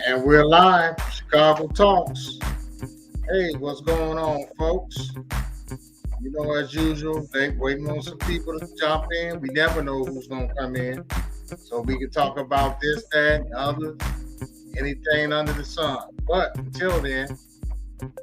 And we're live, Chicago Talks. Hey, what's going on, folks? As usual, they waiting on some people to jump in. We never know who's going to come in. So we can talk about this, that, and other, anything under the sun. But until then,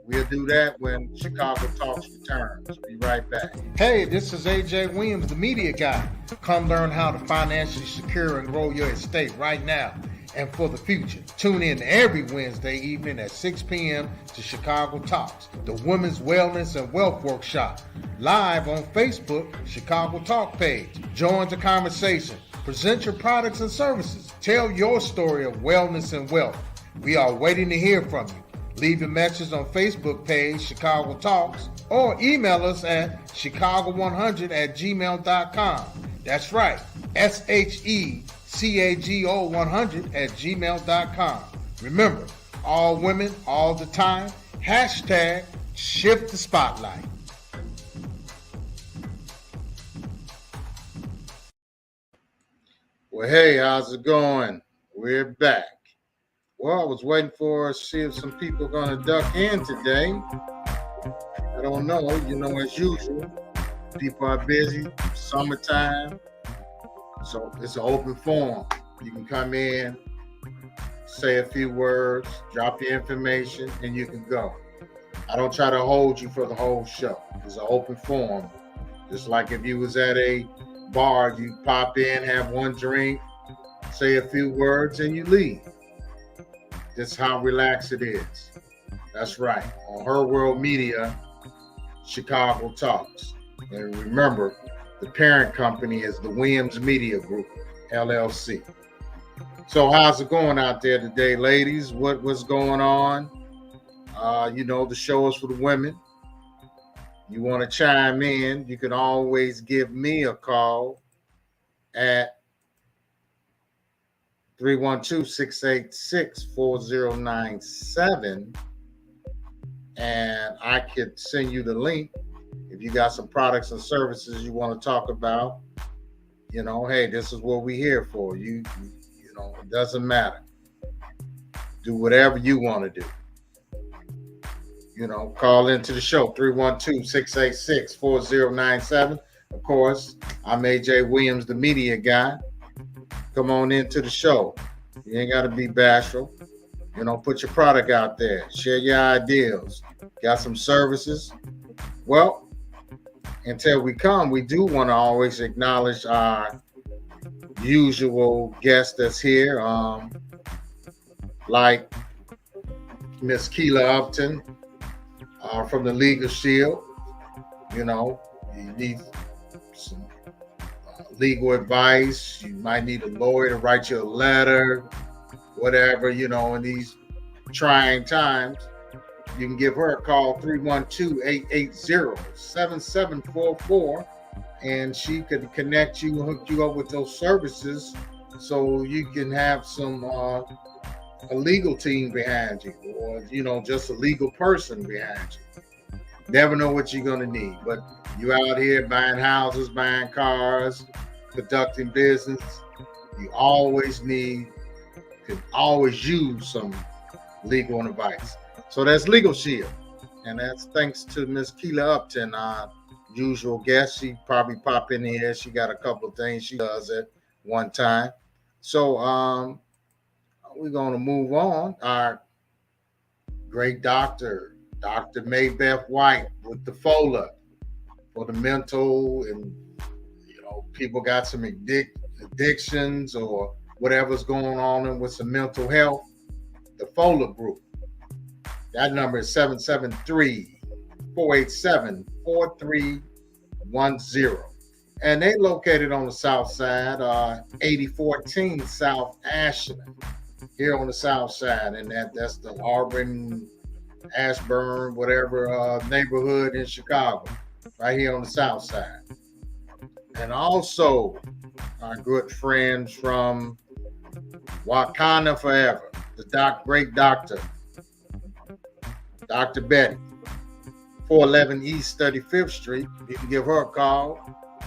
we'll do that when Chicago Talks returns. Be right back. Hey, this is AJ Williams, the media guy. Come learn how to financially secure and grow your estate right now and for the future. Tune in every Wednesday evening at 6 p.m. to Chicago Talks, the Women's Wellness and Wealth Workshop, live on Facebook, Chicago Talk page. Join the conversation. Present your products and services. Tell your story of wellness and wealth. We are waiting to hear from you. Leave a message on Facebook page, Chicago Talks, or email us at chicago100@gmail.com. That's right, SHEcago100@gmail.com. Remember, all women, all the time, hashtag shift the spotlight. Well, hey, how's it going? We're back. Well, I was waiting for see if some people are going to duck in today. I don't know. As usual, people are busy. Summertime. So it's an open forum. You can come in, say a few words, drop your information, and you can go. I don't try to hold you for the whole show. It's an open forum. Just like if you was at a bar, you pop in, have one drink, say a few words, and you leave. That's how relaxed it is. That's right. On Her World Media, Chicago Talks. And remember, the parent company is the Williams Media Group, LLC. So how's it going out there today, ladies? What's going on? The show is for the women. You want to chime in, you can always give me a call at 312-686-4097, and I could send you the link if you got some products and services you want to talk about. Hey, this is what we're here for. You it doesn't matter. Do whatever you want to do. Call into the show, 312-686-4097. Of course, I'm AJ Williams, the media guy. Come on into the show. You ain't got to be bashful. Put your product out there. Share your ideas. Got some services? Well, until we come, we do want to always acknowledge our usual guest that's here, like Miss Keela Upton from the Legal Shield. You need some legal advice. You might need a lawyer to write you a letter, whatever, in these trying times. You can give her a call, 312-880-7744, and she could connect you and hook you up with those services so you can have some a legal team behind you, or just a legal person behind you. Never know what you're going to need, but you out here buying houses, buying cars, conducting business, you could always use some legal advice. So that's Legal Shield, and that's thanks to Miss Keela Upton, our usual guest. She probably pop in here. She got a couple of things she does at one time. So we're going to move on. Our great doctor, Dr. Maybeth White, with the FOLA for the mental, and people got some addictions or whatever's going on with some mental health. The FOLA group. That number is 773-487-4310. And they located on the south side, 8014 South Ashland, here on the south side. And that's the Auburn, Ashburn, whatever neighborhood in Chicago, right here on the south side. And also our good friends from Wakanda Forever, the great doctor, Dr. Betty, 411 East 35th Street. You can give her a call,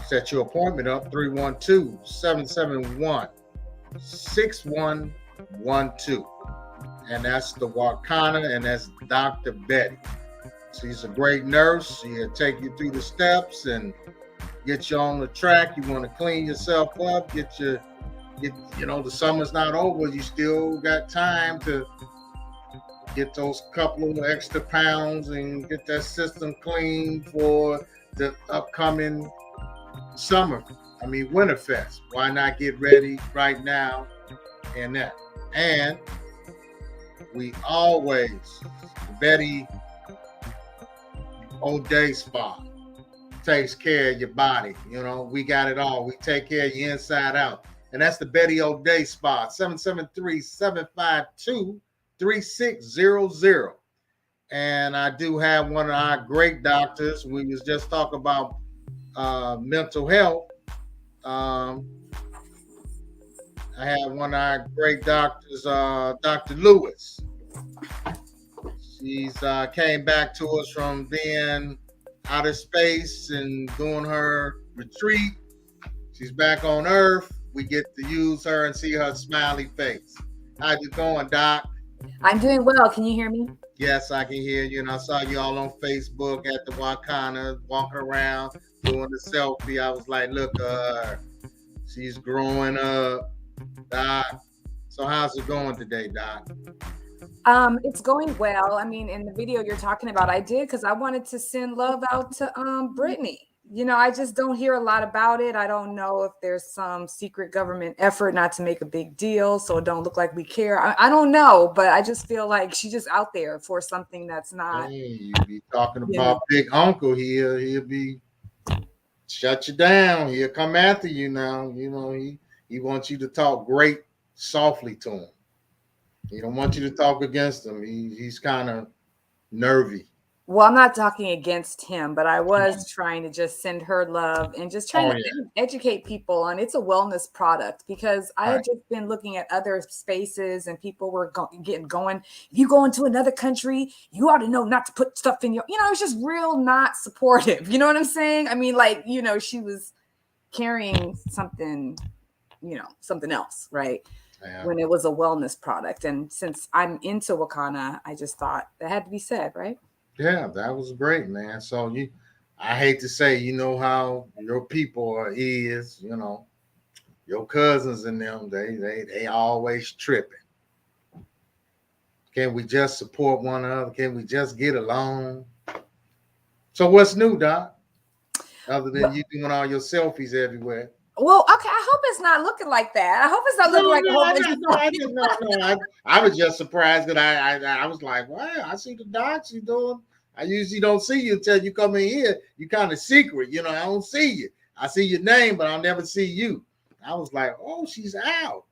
set your appointment up, 312-771-6112. and that's the Wakana, and that's Dr. Betty. She's a great nurse. She'll take you through the steps and get you on the track. You want to clean yourself up, get the summer's not over. You still got time to get those couple of extra pounds and get that system clean for the upcoming summer. Winterfest. Why not get ready right now and that? And we always, Betty O'Day Spa takes care of your body. We got it all. We take care of you inside out. And that's the Betty O'Day Spa, 773-752-3600. And I do have one of our great doctors. We was just talking about mental health. I have one of our great doctors, Dr. Lewis. She's came back to us from being out of space and doing her retreat. She's back on Earth. We get to use her and see her smiley face. How's it going, Doc? I'm doing well. Can you hear me? Yes, I can hear you. And I saw you all on Facebook at the Wakana, walking around, doing the selfie. I was like, look, she's growing up, Doc. So how's it going today, Doc? It's going well. In the video you're talking about, I did because I wanted to send love out to Brittany. I just don't hear a lot about it. I don't know if there's some secret government effort not to make a big deal, so it don't look like we care. I don't know, but I just feel like she's just out there for something that's not. Hey, you be talking about Big Uncle here. He'll be shut you down. He'll come after you now. He wants you to talk great softly to him. He don't want you to talk against him. He's kind of nervy. Well, I'm not talking against him, but I was trying to just send her love and just trying to educate people on it's a wellness product, because I had just been looking at other spaces and people were getting going. If you go into another country, you ought to know not to put stuff in your, it's just real not supportive. You know what I'm saying? She was carrying something, something else, right? Yeah. When it was a wellness product. And since I'm into Wakana, I just thought that had to be said, right? Yeah, that was great, man. So I hate to say, how your people is, your cousins and them, they always tripping. Can we just support one another? Can we just get along? So what's new, Doc? Other than you doing all your selfies everywhere. Well, okay, I hope it's not looking like that. I hope it's not looking like I was just surprised that I was like, wow, I see the docs you doing. I usually don't see you until you come in here. You kind of secret, I don't see you. I see your name, but I'll never see you. I was like, oh, she's out.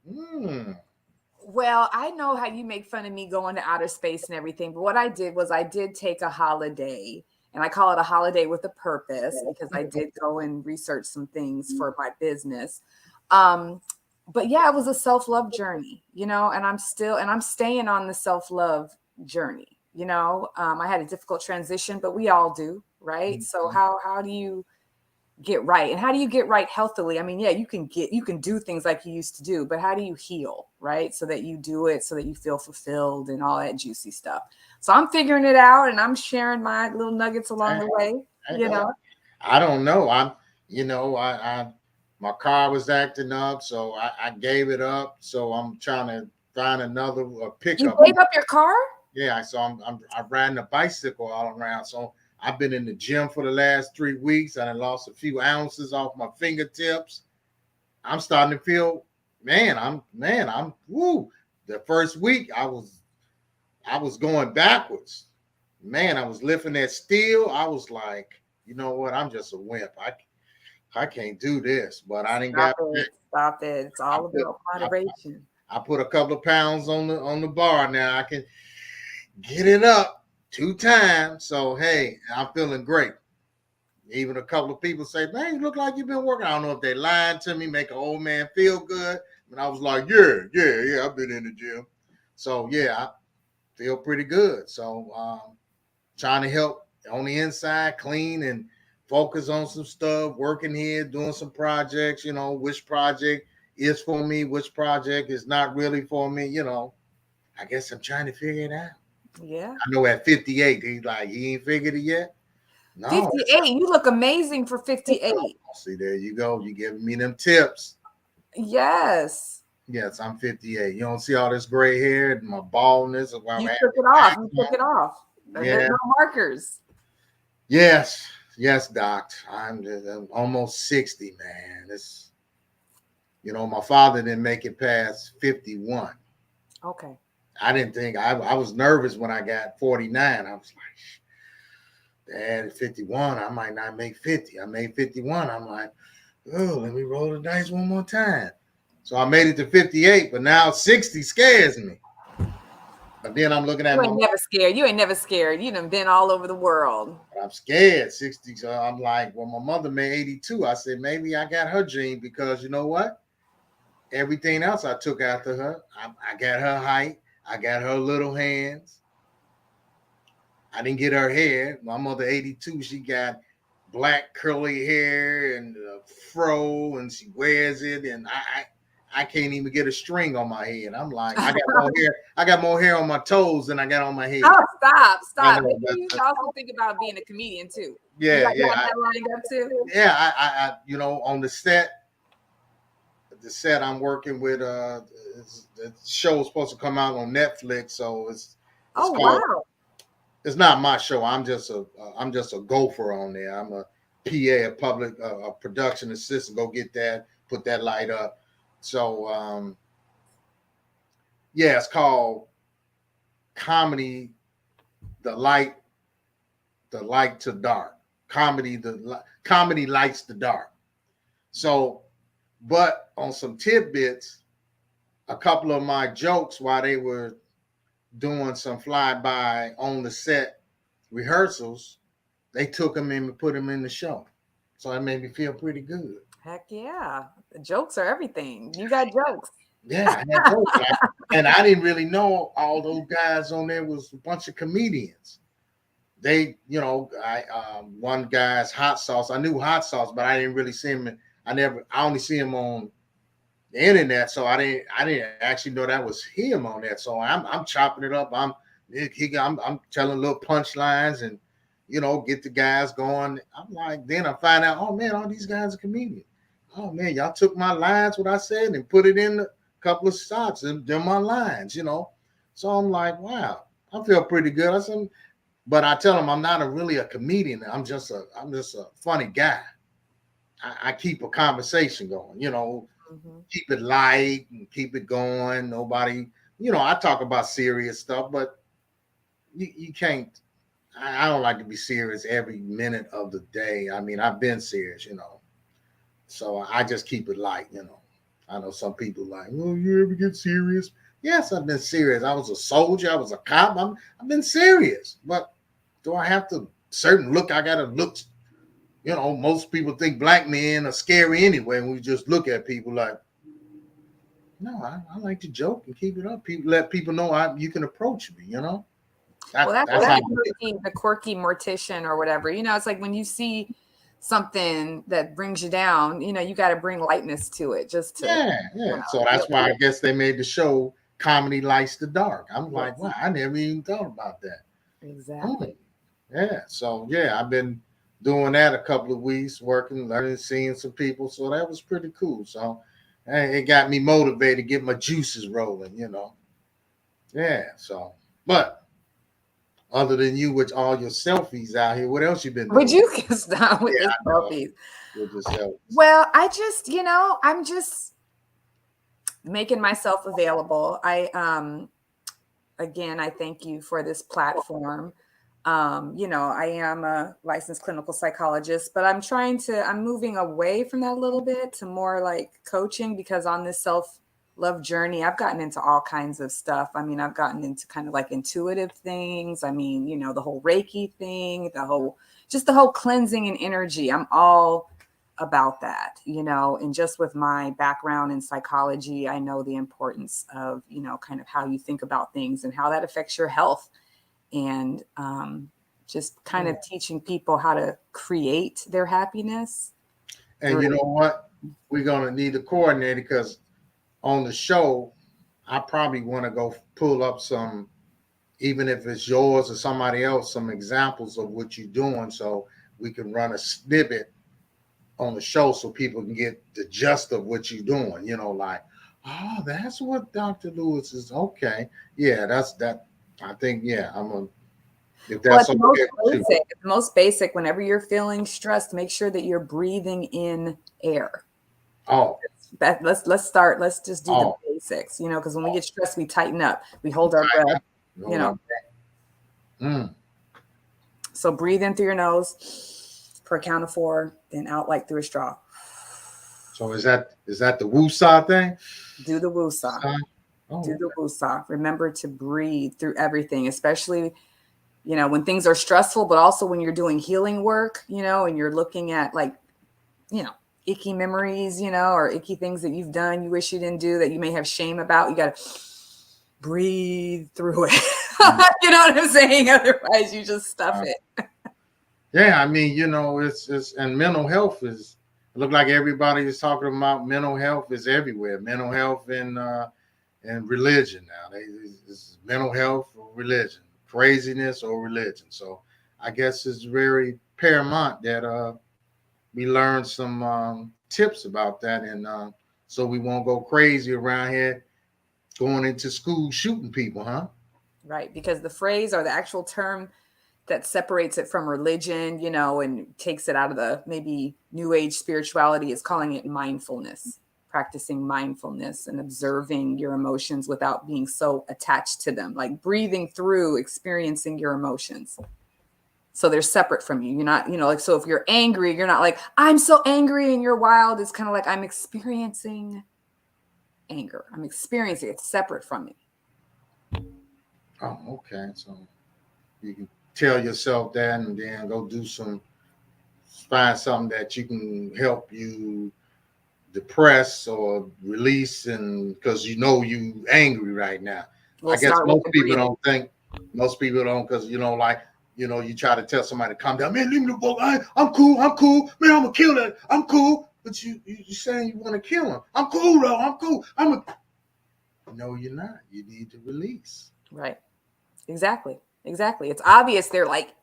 Well, I know how you make fun of me going to outer space and everything, but what I did was I did take a holiday. And I call it a holiday with a purpose because I did go and research some things for my business. But yeah, it was a self-love journey, and I'm staying on the self-love journey. I had a difficult transition, but we all do, right? Mm-hmm. So how do you get right? And how do you get right healthily? You can do things like you used to do, but how do you heal, right? So that you do it, so that you feel fulfilled and all that juicy stuff. So I'm figuring it out, and I'm sharing my little nuggets along the way. I don't know. My car was acting up, so I gave it up. So I'm trying to find another pickup. You gave up your car? Yeah. So I'm riding a bicycle all around. So I've been in the gym for the last 3 weeks, and I lost a few ounces off my fingertips. I'm starting to feel, I'm woo. The first week I was going backwards. I was lifting that steel. I was like, you know what? I'm just a wimp. I can't do this. But I didn't Stop it. It's all about moderation. I put a couple of pounds on the bar now. I can get it up 2 times. So hey, I'm feeling great. Even a couple of people say, man, you look like you've been working. I don't know if they lied to me, make an old man feel good. And I was like, yeah, I've been in the gym. So yeah, I feel pretty good. So trying to help on the inside, clean and focus on some stuff, working here, doing some projects, which project is for me, which project is not really for me, I guess I'm trying to figure it out. Yeah. I know at 58, he's like, he ain't figured it yet. No. 58. You look amazing for 58. See, there you go. You giving me them tips. Yes. Yes, I'm 58. You don't see all this gray hair and my baldness. You took it off. You took it off. Yeah. There's no markers. Yes, Doc. I'm almost 60, man. It's, my father didn't make it past 51. Okay. I didn't think I was nervous when I got 49. I was like, Dad, at 51, I might not make 50. I made 51. I'm like, oh, let me roll the dice one more time. So I made it to 58, but now 60 scares me. But then I'm looking at You ain't never scared. You ain't never scared. You done been all over the world. I'm scared. 60. So I'm like, well, my mother made 82. I said, maybe I got her gene because you know what? Everything else I took after her. I got her height. I got her little hands. I didn't get her hair. My mother, 82, she got black curly hair and a fro, and she wears it. And I can't even get a string on my head. I'm like, I got more hair. I got more hair on my toes than I got on my head. Oh, stop. Maybe you should also think about being a comedian too. Yeah, you got that lined up too. Yeah, I on the set I'm working with, the show's supposed to come out on Netflix, so it's called, wow. It's not my show. I'm just a gopher on there. I'm a PA, a public a production assistant. Go get that, put that light up. So it's called Comedy, the light to dark. Comedy lights the dark. So, but on some tidbits, a couple of my jokes while they were doing some flyby on the set rehearsals, they took them in and put them in the show. So it made me feel pretty good. Heck yeah. The jokes are everything. You got jokes. Yeah, I had jokes. And I didn't really know all those guys on there was a bunch of comedians. They, one guy's Hot Sauce. I knew Hot Sauce, but I didn't really see him. I only see him on the internet, so I didn't actually know that was him on that. So I'm chopping it up. I'm telling little punchlines and get the guys going. I'm like, then I find out, oh man, all these guys are comedians. Oh man, y'all took my lines, what I said, and put it in a couple of shots, and they're my lines, So I'm like, wow, I feel pretty good. But I tell them I'm not really a comedian. I'm just a funny guy. I keep a conversation going, keep it light and keep it going. Nobody, I talk about serious stuff, but you can't. I don't like to be serious every minute of the day. I mean, I've been serious, so I just keep it light, I know some people like, oh, you ever get serious? Yes, I've been serious. I was a soldier. I was a cop. I've been serious, but do I have to certain look? I got to look. Most people think black men are scary anyway. And we just look at people like, no, I like to joke and keep it up. Let people know you can approach me, That's the quirky mortician or whatever. It's like when you see something that brings you down, you got to bring lightness to it just to. Yeah. So that's why I guess they made the show Comedy Lights the Dark. I'm like, wow, I never even thought about that. Exactly. Yeah. So I've been doing that a couple of weeks, working, learning, seeing some people. So that was pretty cool. So it got me motivated, get my juices rolling, Yeah. So, but other than you with all your selfies out here, what else you been doing? Would you stop with the selfies? Well, I just, I'm just making myself available. Again, I thank you for this platform. I am a licensed clinical psychologist, but I'm moving away from that a little bit to more like coaching, because on this self-love journey, I've gotten into all kinds of stuff. I mean, I've gotten into kind of like intuitive things. I mean, the whole Reiki thing, the whole cleansing and energy. I'm all about that, and just with my background in psychology, I know the importance of, kind of how you think about things and how that affects your health. And just kind of teaching people how to create their happiness. And you know what? We're going to need a coordinator, because on the show, I probably want to go pull up some, even if it's yours or somebody else, some examples of what you're doing, so we can run a snippet on the show so people can get the gist of what you're doing. Like, oh, that's what Dr. Lewis is. Okay, yeah, that's that. I think, yeah, I'm gonna. If Well, that's it's okay the most basic. Whenever you're feeling stressed, make sure that you're breathing in air. Oh, let's start. Let's just do the oh, basics, because when we get stressed, we tighten up. We hold our breath, So breathe in through your nose for a count of 4, then out like through a straw. So is that the woo-saw thing? Do the woo-saw. Do the woo-saw. Remember to breathe through everything, especially when things are stressful, but also when you're doing healing work, and you're looking at icky memories, or icky things that you've done you wish you didn't do that you may have shame about. You got to breathe through it. You know what I'm saying? Otherwise, you just stuff it. Yeah, I mean, it's and mental health is. It look like everybody is talking about mental health is everywhere. Mental health and religion now. It's mental health or religion, craziness or religion. So I guess it's very paramount that we learn some tips about that, and so we won't go crazy around here going into school shooting people, huh? Right, because the phrase or the actual term that separates it from religion, and takes it out of the maybe new age spirituality is calling it mindfulness, practicing mindfulness and observing your emotions without being so attached to them, like breathing through experiencing your emotions. So they're separate from you. You're not, like, so if you're angry, you're not like, I'm so angry and you're wild. It's kind of like, I'm experiencing anger. I'm experiencing it. It's separate from me. Oh, okay. So you can tell yourself that and then go find something that you can help you depress or release, and because you angry right now. I guess most people don't, because you try to tell somebody to calm down. Man, leave me the book. I'm cool. Man, I'm gonna kill that. I'm cool. But you saying you want to kill him. I'm cool though. I'm cool. No, you're not. You need to release. Right. Exactly. It's obvious they're like,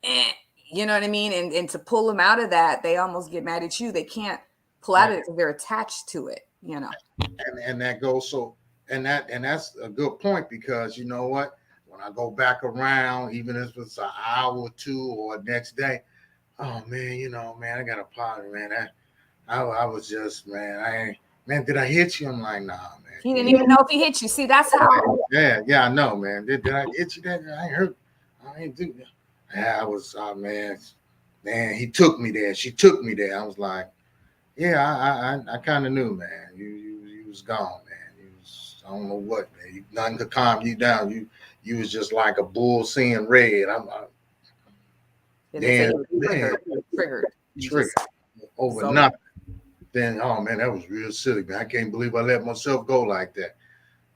you know what I mean? And to pull them out of that, they almost get mad at you. They can't pull out of it because they're attached to it, And that goes and that's a good point, because you know what? When I go back around, even if it's an hour or two or next day, oh man, man, I got a party, man. I was just, man, did I hit you? I'm like, nah, man. He didn't even know if he hit you. See, that's how. Yeah, I know, man. Did I hit you? That I ain't hurt. I ain't do that. Yeah, I was, man, he took me there. She took me there. I was like, yeah, I kind of knew, man. You was gone, man. I don't know what, man. Nothing could calm you down. You was just like a bull seeing red. I'm triggered over nothing. Then, oh man, that was real silly, man. I can't believe I let myself go like that.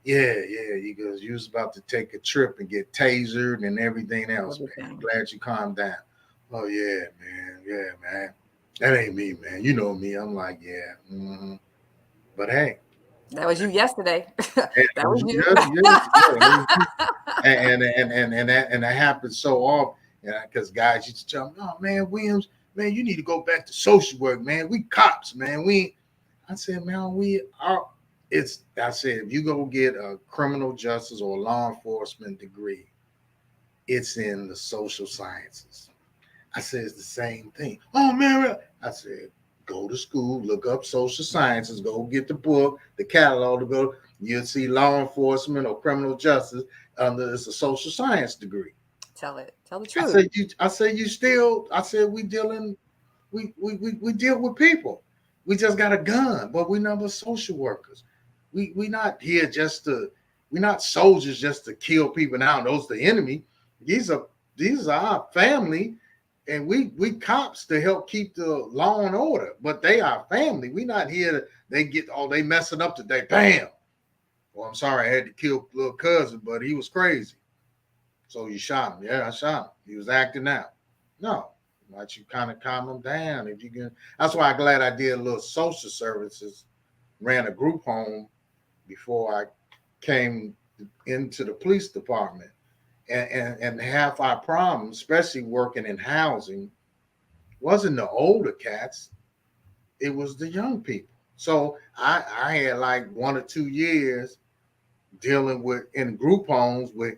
Yeah. Because you was about to take a trip and get tasered and everything else, man. I'm glad you calmed down. Oh yeah, man. That ain't me, man. You know me. I'm like, yeah. Mm-hmm. But hey, that was you yesterday. That was you. And that happens so often. Because guys used to tell me, "Oh man, Williams, man, you need to go back to social work, man. We cops, man. I said, man, we are. I said, if you go get a criminal justice or law enforcement degree, it's in the social sciences. I said, it's the same thing. Oh man, I said, go to school, look up social sciences, go get the book, the catalog to go. You'll see law enforcement or criminal justice under it's a social science degree. Tell the truth. I said we deal with people. We just got a gun, but we never social workers. We not here we're not soldiers just to kill people. Now those the enemy. These are our family, and we cops to help keep the law and order. But they are family. We not here they messing up today. Bam. Well, I'm sorry, I had to kill little cousin, but he was crazy. So you shot him. Yeah, I shot him. He was acting out. No, let you kind of calm him down. If you can. That's why I'm glad I did a little social services, ran a group home before I came into the police department. And half our problems, especially working in housing, wasn't the older cats, it was the young people. So I had like 1 or 2 years dealing with in group homes with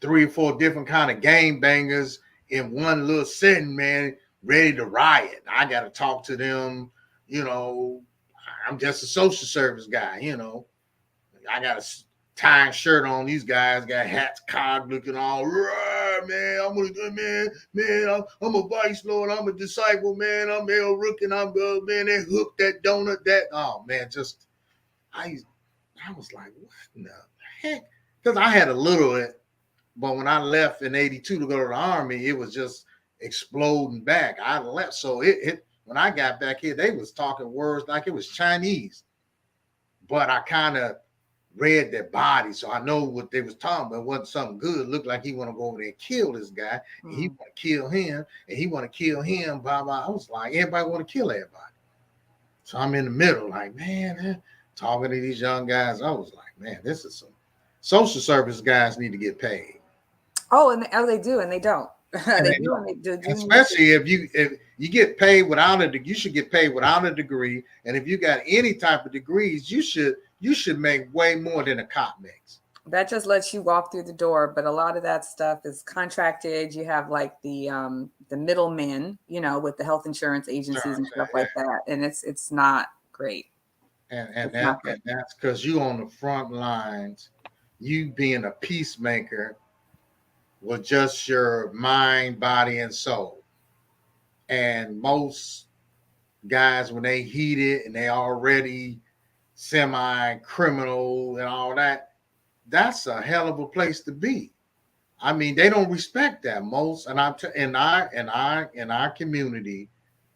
3 or 4 different kind of gang bangers in one little setting, man, ready to riot. I got to talk to them, you know. I'm just a social service guy, you know. I got a tying shirt on. These guys got hats cocked, looking all right, man. I'm gonna, man. I'm a vice lord. I'm a disciple, man. I'm El Rook, and I'm man. They hooked that donut. That oh man, just I was like, what in the heck? Because I had a little, but when I left in '82 to go to the Army, it was just exploding back. I left, so it when I got back here, they was talking words like it was Chinese, but I kind of read their body, so I know what they was talking about. It wasn't something good. It looked like he want to go over there and kill this guy, and he want to kill him, and he want to kill him. Blah blah. I was like, everybody want to kill everybody. So I'm in the middle, like, man, talking to these young guys. I was like, man, this is some social service guys need to get paid. Oh, and they do, and they don't. They do, and they do. Especially if you get paid without you should get paid without a degree. And if you got any type of degrees, you should make way more than a cop makes. That just lets you walk through the door, but a lot of that stuff is contracted. You have like the middlemen, you know, with the health insurance agencies and stuff like that, and it's not great. And that's because you on the front lines, you being a peacemaker with just your mind, body, and soul. And most guys, when they heat it and they already semi-criminal and all that, that's a hell of a place to be. I mean, they don't respect that most. And in our community,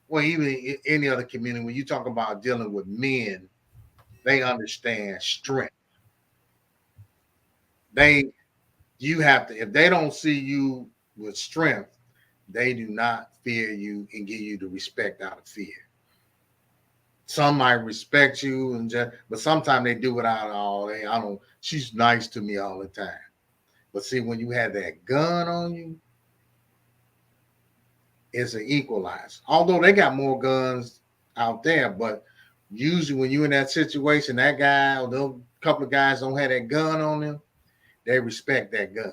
well, even any other community, when you talk about dealing with men, they understand strength. You have to, if they don't see you with strength, they do not fear you and give you the respect out of fear. Some might respect you, but sometimes they do it out of all. She's nice to me all the time. But see, when you have that gun on you, it's an equalizer. Although they got more guns out there, but usually when you're in that situation, that guy or those couple of guys don't have that gun on them, they respect that gun.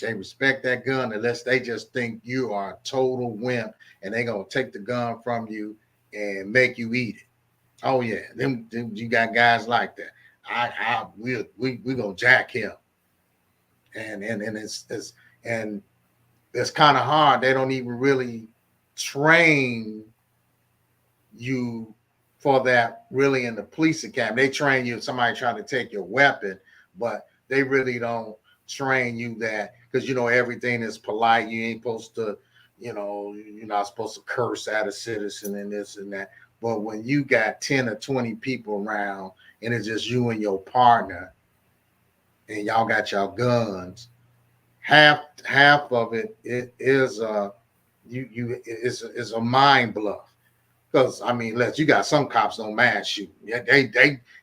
They respect that gun unless they just think you are a total wimp and they're going to take the gun from you and make you eat it. Oh, yeah. Them you got guys like that. We're going to jack him. And it's kind of hard. They don't even really train you for that really in the police academy. They train you if somebody trying to take your weapon, but they really don't train you that because everything is polite. You ain't supposed to, you're not supposed to curse at a citizen and this and that. But when you got 10 or 20 people around and it's just you and your partner and y'all got your guns, half of it is is a mind bluff. Because you got some cops don't mind shooting. Yeah,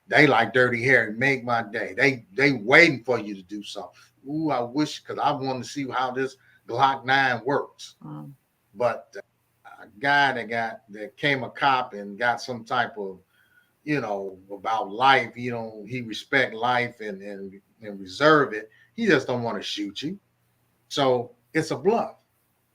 they like dirty hair and make my day. They waiting for you to do something. Ooh, I wish, because I want to see how this Glock 9 works. But a guy that came a cop and got some type of, about life. He respect life and reserve it. He just don't want to shoot you. So it's a bluff.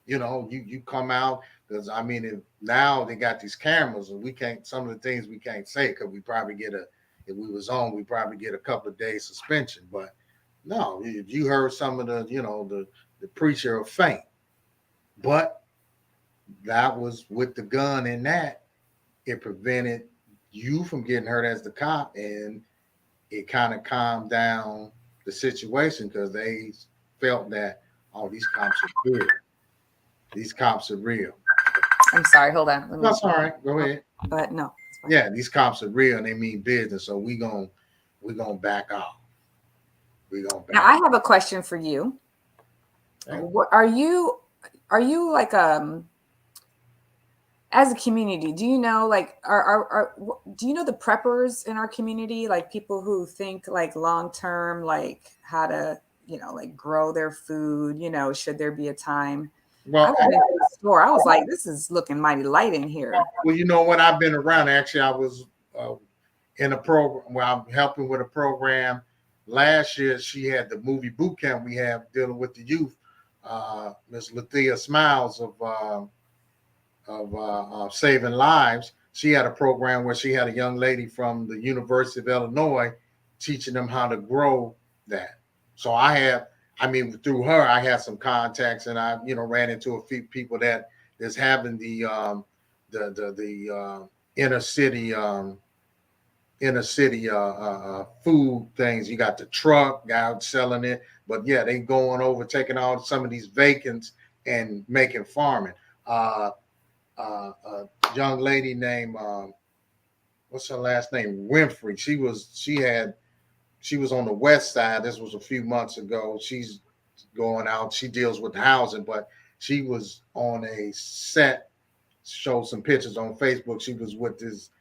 You come out. Because if now they got these cameras and we can't, some of the things we can't say because we probably if we was on, we probably get a couple of days suspension. But no, if you heard some of the preacher of faint, but that was with the gun in that, it prevented you from getting hurt as the cop, and it kind of calmed down the situation because they felt that, oh, these cops are good. These cops are real. I'm sorry. Hold on. That's all right. Go ahead. But no. Yeah, these cops are real and they mean business. So we're gonna back off. Now I have a question for you. What are you like as a community, do you know, like, do you know the preppers in our community, like people who think like long term, like how to, like grow their food, should there be a time? I Well, went into the store. I was like, this is looking mighty light in here. well, you know what? I've been around. Actually, I was in a program where I'm helping with a program. Last year, she had the movie boot camp we have dealing with the youth. Miss Lathea Smiles of Saving Lives. She had a program where she had a young lady from the University of Illinois teaching them how to grow that. So through her, I had some contacts, and I, ran into a few people that is having the inner city food things. You got the truck guy selling it, but yeah, they going over taking all some of these vacants and making farming. A young lady named what's her last name? Winfrey. She was on the west side. This was a few months ago. She's going out. She deals with housing, but she was on a set. Showed some pictures on Facebook. She was with this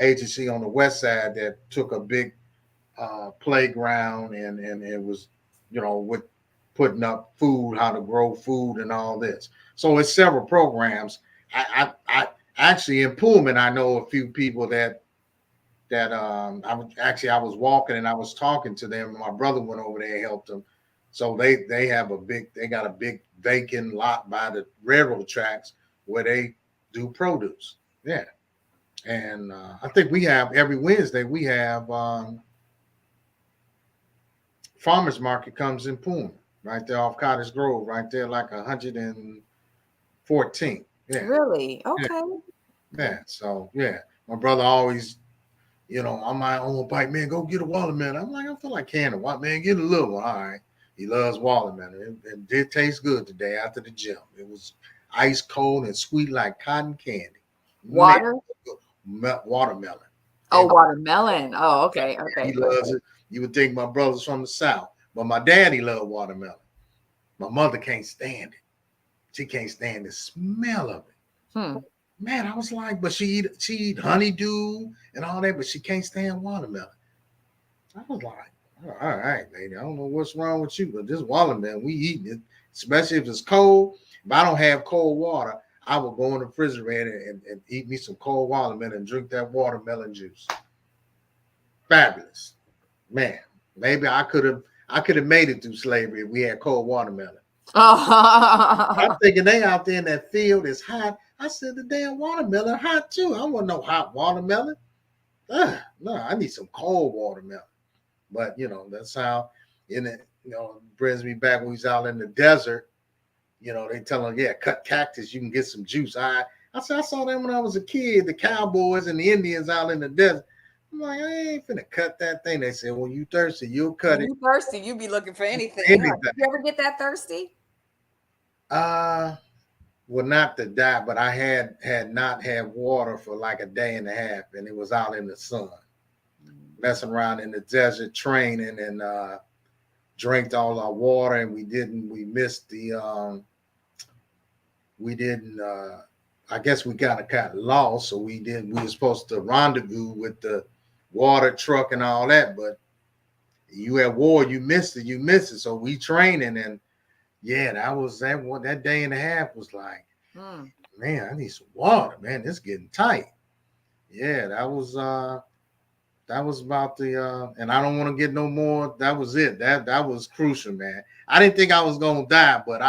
agency on the west side that took a big playground and it was, with putting up food, how to grow food and all this. So it's several programs. I actually in Pullman, I know a few people that I was walking and I was talking to them. My brother went over there and helped them. So they got a big vacant lot by the railroad tracks where they do produce. Yeah. And I think we have every Wednesday we have farmers market comes in Pullman right there off Cottage Grove, right there like 114. Yeah. Really? Okay. Yeah. So yeah, my brother always, on my own bike, man, go get a watermelon. I'm like, I feel like canning. What, man? Get a little one. All right. He loves watermelon. It did taste good today after the gym. It was ice cold and sweet like cotton candy. Water? Watermelon. Oh, watermelon. Oh, okay. Okay. He loves it. You would think my brother's from the South, but my daddy loved watermelon. My mother can't stand it. She can't stand the smell of it. Man, I was like, but she eat honeydew and all that, but she can't stand watermelon. I was like, all right, lady, I don't know what's wrong with you, but this watermelon, we eat it, especially if it's cold. If I don't have cold water, I will go in the refrigerator and eat me some cold watermelon and drink that watermelon juice. Fabulous. Man, maybe I could have made it through slavery if we had cold watermelon. I'm thinking they out there in that field, it's hot. I said the damn watermelon hot too. I want no hot watermelon. No, I need some cold watermelon. But that's how brings me back when we was out in the desert. They tell them, yeah, cut cactus, you can get some juice. I said I saw them when I was a kid, the cowboys and the Indians out in the desert. I'm like, I ain't finna cut that thing. They said, when you thirsty, you'll cut it. You thirsty, you be looking for anything. Did you ever get that thirsty? Well, not to die, but I had not had water for like a day and a half, and it was out in the sun, messing around in the desert, training, and drank all our water, and we missed the I guess we got lost, so we were supposed to rendezvous with the water truck and all that, but you at war, you missed it. So we training, and yeah, that day and a half was like, man, I need some water, man. This getting tight. Yeah, that was about the and I don't want to get no more. That was it. That was crucial, man. I didn't think I was gonna die, but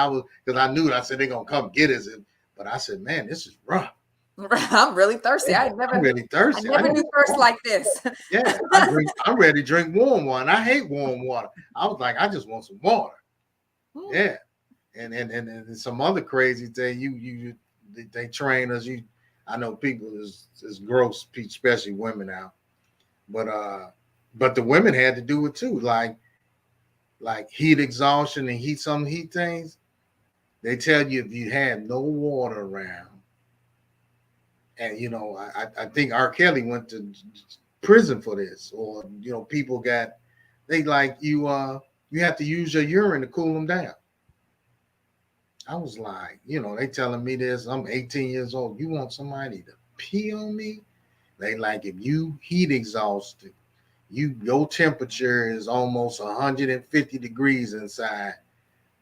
because I knew I said they're gonna come get us. But I said, man, this is rough. I'm really thirsty. I'm really thirsty. I never knew thirst like this. Yeah, I'm ready to drink warm water. I hate warm water. I was like, I just want some water. Yeah, and some other crazy thing. They train us. I know people is gross, especially women out. But the women had to do it too, like heat exhaustion and some heat things. They tell you if you have no water around, and I think R. Kelly went to prison for this, or people you have to use your urine to cool them down. I was like, they telling me this. I'm 18 years old. You want somebody to pee on me? They like, if you heat exhausted, your temperature is almost 150 degrees inside.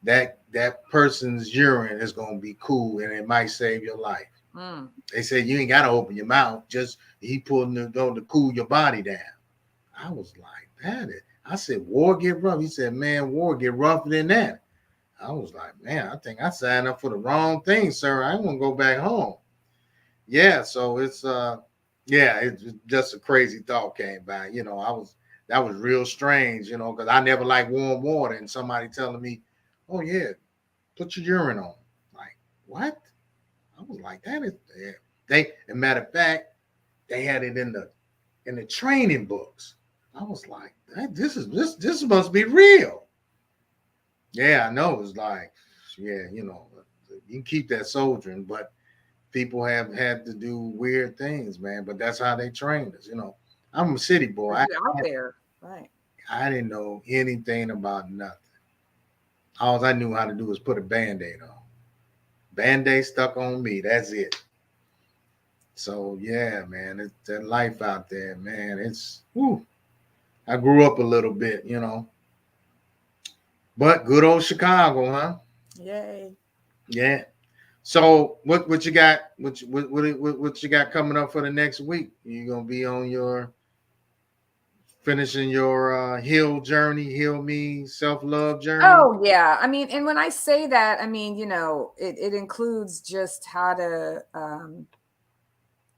That person's urine is gonna be cool and it might save your life. They said you ain't gotta open your mouth, just he pulling to cool your body down. I was like, that is. I said, war get rough. He said, man, war get rougher than that. I was like, man, I think I signed up for the wrong thing, sir. I want to go back home. Yeah, so it's it's just a crazy thought came by. That was real strange, because I never liked warm water, and somebody telling me, oh yeah, put your urine on. Like, what? I was like, that is as a matter of fact, they had it in the training books. I was like, this must be real. Yeah, I know. It's like, you can keep that soldiering, but people have had to do weird things, man. But that's how they trained us. I'm a city boy. Out there, right? I didn't know anything about nothing. All I knew how to do was put a Band-Aid on. Band-Aid stuck on me. That's it. So yeah, man, it's that life out there, man. It's I grew up a little bit, But good old Chicago, huh? Yay. Yeah. So what you got? What you got coming up for the next week? You gonna be on finishing your heal me self-love journey? Oh yeah. I mean, and when I say that, I mean, it includes just how to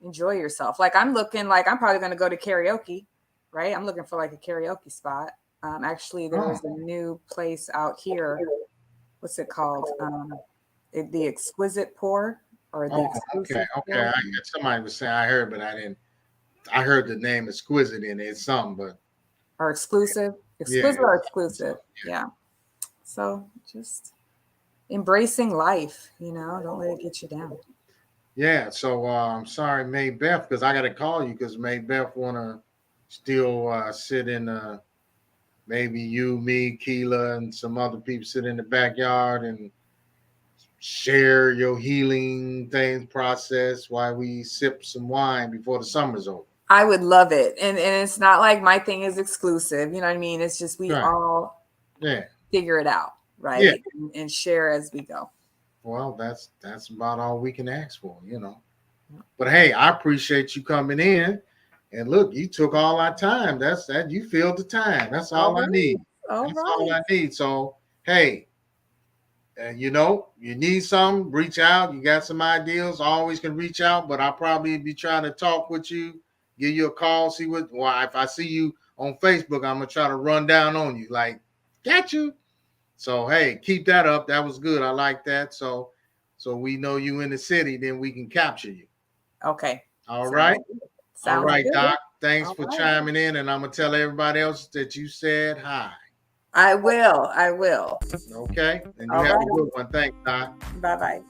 enjoy yourself. Like I'm probably gonna go to karaoke, right? I'm looking for like a karaoke spot. Actually, there was a new place out here. What's it called? The Exquisite Pour or the okay. I somebody was saying I heard, but I didn't. I heard the name Exquisite in it. It's something, but or exclusive, or exclusive. Yeah. So just embracing life. Don't let it get you down. Yeah. So I'm sorry, May Beth, because I got to call you because May Beth wanna still sit in maybe you, me, Keela, and some other people sit in the backyard and share your healing things process while we sip some wine before the summer's over. I would love it. And it's not like my thing is exclusive. You know what I mean? It's just we all figure it out, right? Yeah. And share as we go. Well, that's about all we can ask for, But hey, I appreciate you coming in. And look, you took all our time. That's that. You filled the time. That's all I need. That's all I need. So, hey, you need something, reach out. You got some ideas, always can reach out. But I'll probably be trying to talk with you, give you a call, see if I see you on Facebook, I'm going to try to run down on you. Like, got you. So, hey, keep that up. That was good. I like that. So we know you in the city, then we can capture you. Okay. All right. All right, good. Doc. Thanks for chiming in, and I'm going to tell everybody else that you said hi. I will. Okay. And you have a good one. Thanks, Doc. Bye-bye.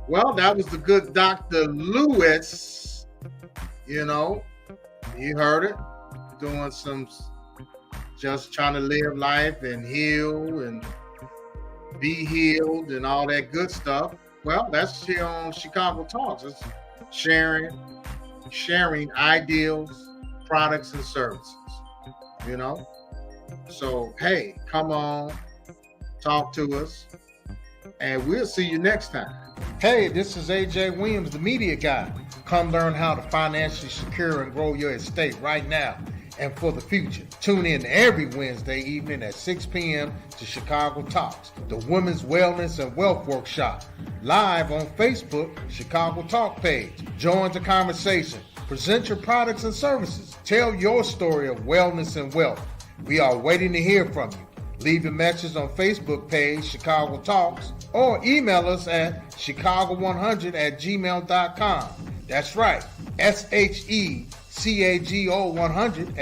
Well, that was the good Dr. Lewis. You heard it. Doing just trying to live life and heal and be healed and all that good stuff. Well, that's here on SHEcago Talks. It's sharing ideals, products, and services. So hey, come on, talk to us, and we'll see you next time. Hey, this is AJ Williams, the media guy. Come learn how to financially secure and grow your estate right now and for the future. Tune in every Wednesday evening at 6 p.m. to SHEcago Talks, the Women's Wellness and Wealth Workshop, live on Facebook, SHEcago Talk page. Join the conversation. Present your products and services. Tell your story of wellness and wealth. We are waiting to hear from you. Leave a message on Facebook page, SHEcago Talks, or email us at SHEcago100@gmail.com. That's right, SHEcago100